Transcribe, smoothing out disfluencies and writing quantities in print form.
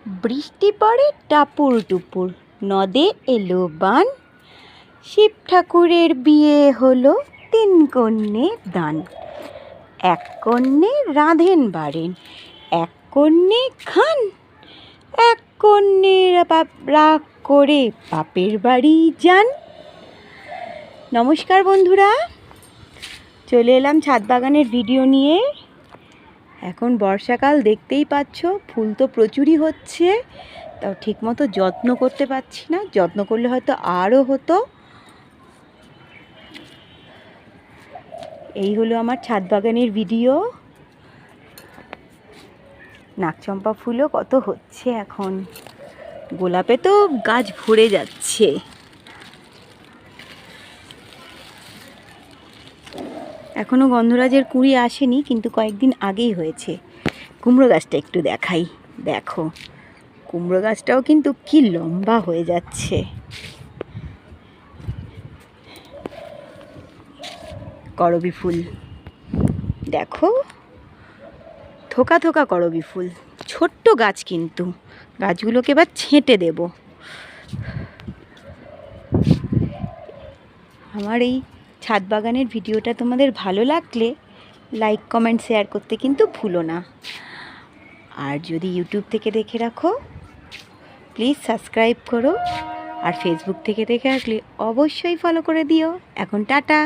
বৃষ্টি পড়ে টাপুর টুপুর, নদে এলো বান। শিব ঠাকুরের বিয়ে হলো, 3 কন্যে দান। 1 কন্যে রাঁধেন বাড়েন, 1 কন্যে খান। 1 কন্যে রাগ করে বাপের বাড়ি যান। নমস্কার বন্ধুরা, চলে এলাম ছাদ বাগানের ভিডিও নিয়ে। এখন বর্ষাকাল, দেখতেই পাচ্ছ ফুল তো প্রচুরই হচ্ছে, তাও ঠিকমতো যত্ন করতে পারছি না। যত্ন করলে হয়তো আরও হতো। এই হলো আমার ছাদ বাগানের ভিডিও। নাকচম্পা ফুলও কত হচ্ছে এখন, গোলাপে তো গাছ ভরে যাচ্ছে। এখনও গন্ধরাজের কুঁড়ি আসেনি, কিন্তু কয়েকদিন আগেই হয়েছে। কুমড়ো গাছটা একটু দেখাই, দেখো কুমড়ো গাছটাও কিন্তু কি লম্বা হয়ে যাচ্ছে। করবী ফুল দেখো, থোকা থোকা করবী ফুল, ছোট্ট গাছ, কিন্তু গাছগুলোকে এবার ছেঁটে দেব। আমার এই ছাদ বাগানের ভিডিওটা তোমাদের ভালো লাগলে লাইক কমেন্ট শেয়ার করতে কিন্তু ভুলো না। আর যদি ইউটিউব থেকে দেখে রাখো প্লিজ সাবস্ক্রাইব করো, আর ফেসবুক থেকে দেখে রাখলে অবশ্যই ফলো করে দিও। এখন টাটা।